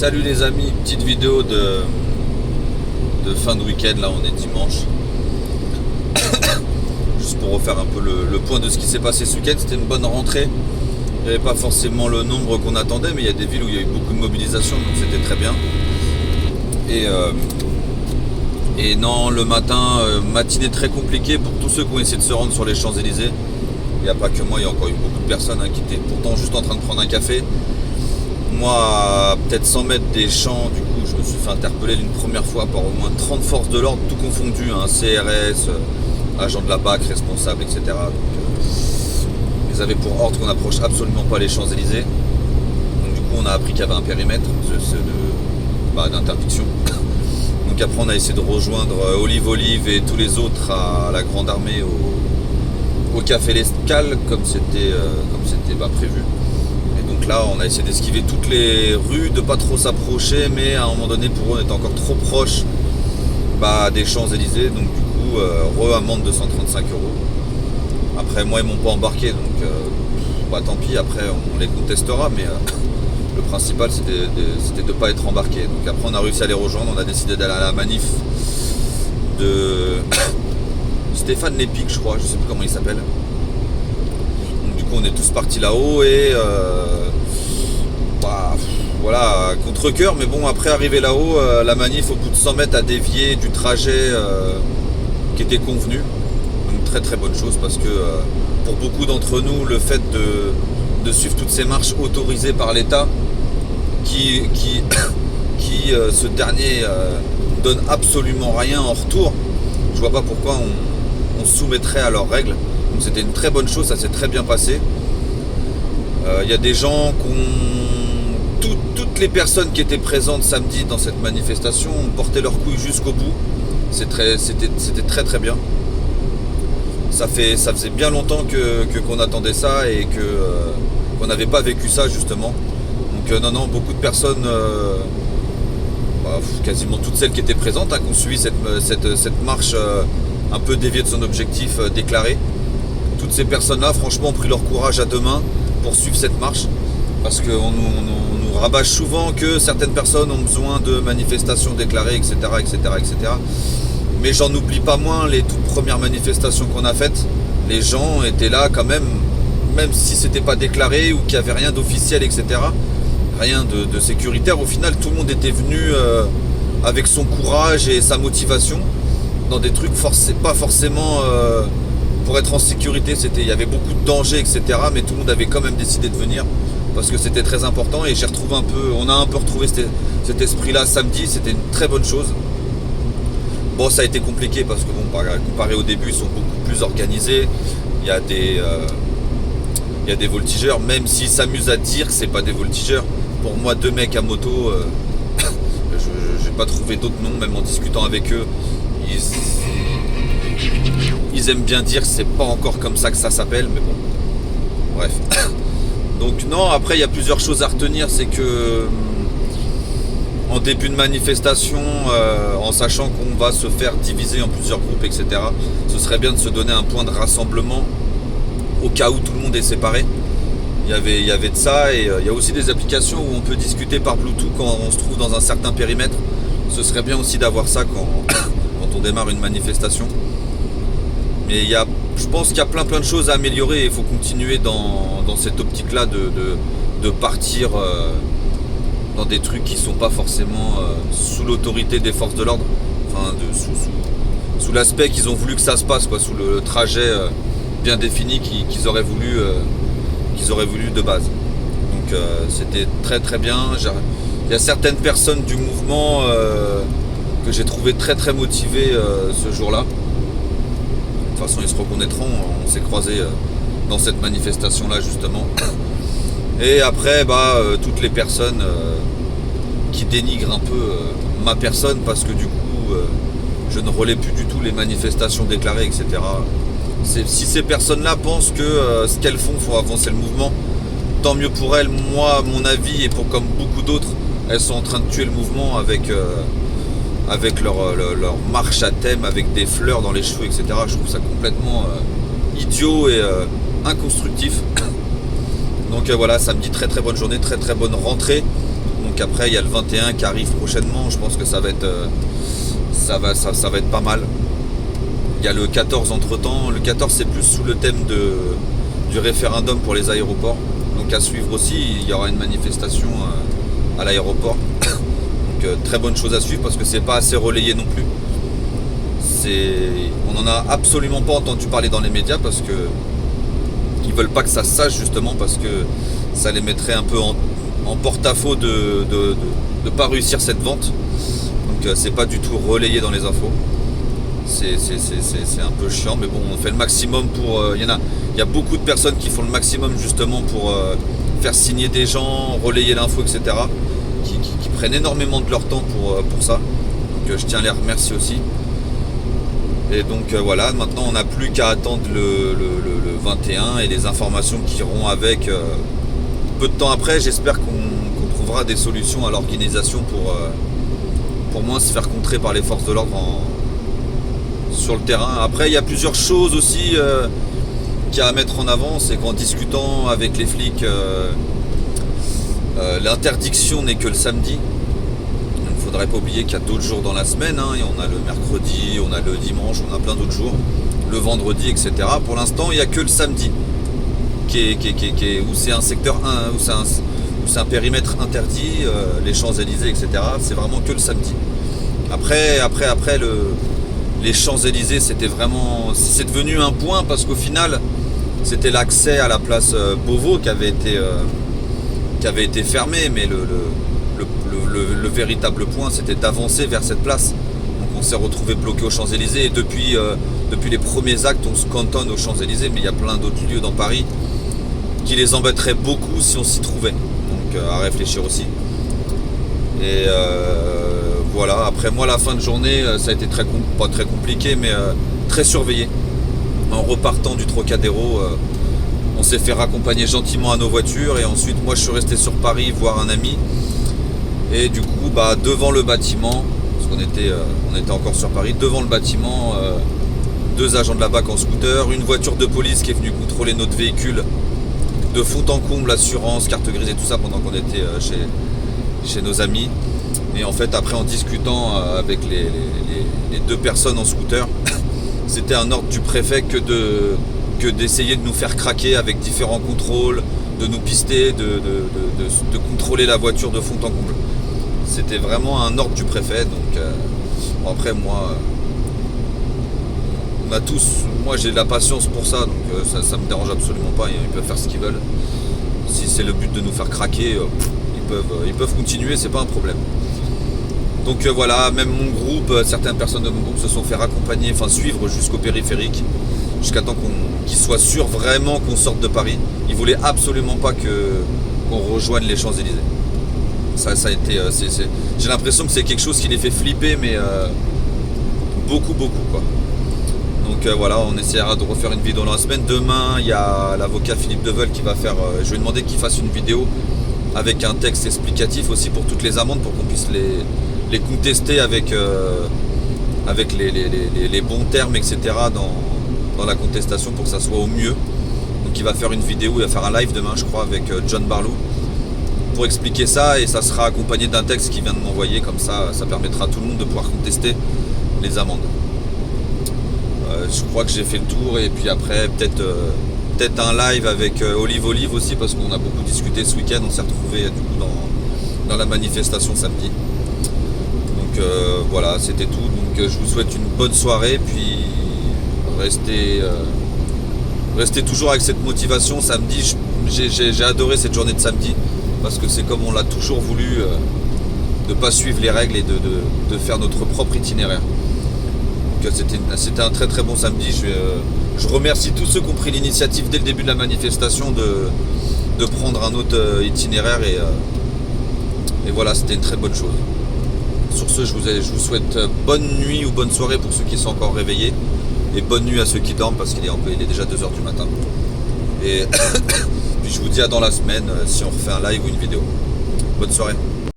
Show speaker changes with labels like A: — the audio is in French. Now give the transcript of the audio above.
A: Salut les amis, petite vidéo de fin de week-end, là on est dimanche. Juste pour refaire un peu le point de ce qui s'est passé ce week-end. C'était une bonne rentrée. Il n'y avait pas forcément le nombre qu'on attendait, mais il y a des villes où il y a eu beaucoup de mobilisation, donc c'était très bien. Et non, le matin, matinée très compliquée pour tous ceux qui ont essayé de se rendre sur les Champs-Élysées. Il n'y a pas que moi, il y a encore eu beaucoup de personnes qui étaient pourtant juste en train de prendre un café. Moi, à peut-être 100 mètres des champs, du coup, je me suis fait interpeller une première fois par au moins 30 forces de l'ordre, tout confondu, CRS, agents de la BAC, responsables, etc. Donc, ils avaient pour ordre qu'on n'approche absolument pas les Champs-Élysées. Donc du coup, on a appris qu'il y avait un périmètre d'interdiction. Donc après, on a essayé de rejoindre Olive et tous les autres à la Grande Armée au Café L'Escale, comme c'était prévu. Donc là on a essayé d'esquiver toutes les rues, de pas trop s'approcher, mais à un moment donné pour eux on était encore trop proche des Champs-Élysées, donc du coup amende de 135 €. Après moi ils m'ont pas embarqué, donc tant pis, après on les contestera, mais le principal c'était de pas être embarqué. Donc après on a réussi à les rejoindre, on a décidé d'aller à la manif de Stéphane Lépic, je crois, je sais plus comment il s'appelle. On est tous partis là-haut et voilà, contre-cœur, mais bon, après arriver là-haut, la manif au bout de 100 mètres a dévié du trajet qui était convenu. Donc très très bonne chose, parce que pour beaucoup d'entre nous, le fait de suivre toutes ces marches autorisées par l'État, qui ce dernier donne absolument rien en retour, je vois pas pourquoi on soumettrait à leurs règles. Donc c'était une très bonne chose, ça s'est très bien passé. Y a des gens toutes les personnes qui étaient présentes samedi dans cette manifestation ont porté leur couille jusqu'au bout. C'était très très bien. Ça faisait bien longtemps qu'on attendait ça et qu'on n'avait pas vécu ça justement. Donc non, beaucoup de personnes, quasiment toutes celles qui étaient présentes, qui ont suivi cette marche un peu déviée de son objectif déclaré. Toutes ces personnes-là, franchement, ont pris leur courage à deux mains pour suivre cette marche, parce qu'on nous rabâche souvent que certaines personnes ont besoin de manifestations déclarées, etc., etc., etc. Mais j'en oublie pas moins les toutes premières manifestations qu'on a faites. Les gens étaient là quand même si c'était pas déclaré ou qu'il n'y avait rien d'officiel, etc., rien de sécuritaire. Au final, tout le monde était venu avec son courage et sa motivation dans des trucs pas forcément pour être en sécurité. Il y avait beaucoup de dangers, etc., mais tout le monde avait quand même décidé de venir parce que c'était très important. Et on a un peu retrouvé cet esprit-là samedi. C'était une très bonne chose. Bon, ça a été compliqué parce que comparé au début, ils sont beaucoup plus organisés. Il y a des voltigeurs, même s'ils s'amusent à dire que c'est pas des voltigeurs. Pour moi, deux mecs à moto, j'ai pas trouvé d'autres noms, même en discutant avec eux. Ils aiment bien dire que c'est pas encore comme ça que ça s'appelle, mais bon, bref. Donc non, après il y a plusieurs choses à retenir, c'est que en début de manifestation, en sachant qu'on va se faire diviser en plusieurs groupes, etc., ce serait bien de se donner un point de rassemblement au cas où tout le monde est séparé. Il y avait de ça, et il y a aussi des applications où on peut discuter par Bluetooth quand on se trouve dans un certain périmètre. Ce serait bien aussi d'avoir ça quand on démarre une manifestation. Mais je pense qu'il y a plein de choses à améliorer, et il faut continuer dans cette optique-là de partir dans des trucs qui ne sont pas forcément sous l'autorité des forces de l'ordre, enfin sous l'aspect qu'ils ont voulu que ça se passe, quoi, sous le trajet bien défini qu'ils auraient voulu de base. Donc c'était très très bien. Il y a certaines personnes du mouvement que j'ai trouvé très très motivées ce jour-là. De toute façon, ils se reconnaîtront, on s'est croisés dans cette manifestation-là justement. Et après, toutes les personnes qui dénigrent un peu ma personne, parce que du coup, je ne relais plus du tout les manifestations déclarées, etc. Si ces personnes-là pensent que ce qu'elles font avancer le mouvement, tant mieux pour elles. Moi, mon avis, et comme beaucoup d'autres, elles sont en train de tuer le mouvement avec leur marche à thème, avec des fleurs dans les cheveux, etc. Je trouve ça complètement idiot et inconstructif. Donc voilà, samedi, très très bonne journée, très très bonne rentrée. Donc après il y a le 21 qui arrive prochainement, je pense que ça va être pas mal. Il y a le 14 entre temps, le 14 c'est plus sous le thème du référendum pour les aéroports. Donc à suivre aussi, il y aura une manifestation à l'aéroport. Donc très bonne chose à suivre parce que c'est pas assez relayé non plus. On n'en a absolument pas entendu parler dans les médias parce que ils veulent pas que ça se sache justement parce que ça les mettrait un peu en porte-à-faux de pas réussir cette vente. Donc c'est pas du tout relayé dans les infos. C'est un peu chiant, mais bon, on fait le maximum pour. Il y a beaucoup de personnes qui font le maximum justement pour faire signer des gens, relayer l'info, etc. Qui prennent énormément de leur temps pour ça. Donc je tiens à les remercier aussi. Et donc voilà, maintenant on n'a plus qu'à attendre le 21 et les informations qui iront avec. Peu de temps après, j'espère qu'on trouvera des solutions à l'organisation pour moins se faire contrer par les forces de l'ordre sur le terrain. Après, il y a plusieurs choses aussi qu'il y a à mettre en avant, c'est qu'en discutant avec les flics, l'interdiction n'est que le samedi. Il ne faudrait pas oublier qu'il y a d'autres jours dans la semaine, hein, et on a le mercredi, on a le dimanche, on a plein d'autres jours, le vendredi, etc. Pour l'instant, il n'y a que le samedi où c'est un secteur où c'est un périmètre interdit, les Champs-Élysées, etc. C'est vraiment que le samedi. Après les Champs-Élysées, c'est devenu un point parce qu'au final, c'était l'accès à la place Beauvau qui avait été fermé, mais le véritable point, c'était d'avancer vers cette place. Donc on s'est retrouvé bloqué aux Champs-Élysées et depuis les premiers actes, on se cantonne aux Champs-Élysées, mais il y a plein d'autres lieux dans Paris qui les embêteraient beaucoup si on s'y trouvait. Donc à réfléchir aussi. Et voilà, après moi la fin de journée, ça a été pas très compliqué, mais très surveillé. En repartant du Trocadéro, on s'est fait raccompagner gentiment à nos voitures et ensuite moi je suis resté sur Paris voir un ami. Et du coup devant le bâtiment, parce qu'on était encore sur Paris, devant le bâtiment, 2 agents de la BAC en scooter, une voiture de police qui est venue contrôler notre véhicule de fond en comble, assurance, carte grise et tout ça pendant qu'on était chez nos amis. Et en fait après en discutant avec les 2 personnes en scooter, c'était un ordre du préfet que d'essayer de nous faire craquer avec différents contrôles, de nous pister, de contrôler la voiture de fond en comble. C'était vraiment un ordre du préfet. Donc après moi j'ai de la patience pour ça, donc ça me dérange absolument pas. Ils peuvent faire ce qu'ils veulent. Si c'est le but de nous faire craquer, ils peuvent continuer, c'est pas un problème. Donc voilà, même mon groupe, certaines personnes de mon groupe se sont fait raccompagner, suivre jusqu'au périphérique, jusqu'à temps qu'ils soient sûrs vraiment qu'on sorte de Paris. Ils voulaient absolument pas qu'on rejoigne les Champs-Élysées. Ça a été, j'ai l'impression que c'est quelque chose qui les fait flipper, mais beaucoup quoi. Donc voilà, on essaiera de refaire une vidéo dans la semaine. Demain, il y a l'avocat Philippe Deveul qui va faire. Je lui ai demandé qu'il fasse une vidéo avec un texte explicatif aussi pour toutes les amendes, pour qu'on puisse les contester avec les bons termes, etc. dans la contestation pour que ça soit au mieux. Donc il va faire une vidéo, il va faire un live demain, je crois, avec John Barlow pour expliquer ça, et ça sera accompagné d'un texte qu'il vient de m'envoyer. Comme ça permettra à tout le monde de pouvoir contester les amendes. Je crois que j'ai fait le tour, et puis après peut-être un live avec Olive aussi, parce qu'on a beaucoup discuté ce week-end. On s'est retrouvé du coup dans la manifestation samedi. Donc voilà, c'était tout. Donc je vous souhaite une bonne soirée, puis restez toujours avec cette motivation. Samedi, j'ai adoré cette journée de samedi, parce que c'est comme on l'a toujours voulu, de ne pas suivre les règles et de faire notre propre itinéraire. C'était un très très bon samedi. Je remercie tous ceux qui ont pris l'initiative dès le début de la manifestation de prendre un autre itinéraire, et voilà, c'était une très bonne chose. Sur ce, je vous souhaite bonne nuit ou bonne soirée pour ceux qui sont encore réveillés, et bonne nuit à ceux qui dorment, parce qu'il est déjà 2h du matin. Et puis je vous dis à dans la semaine si on refait un live ou une vidéo. Bonne soirée.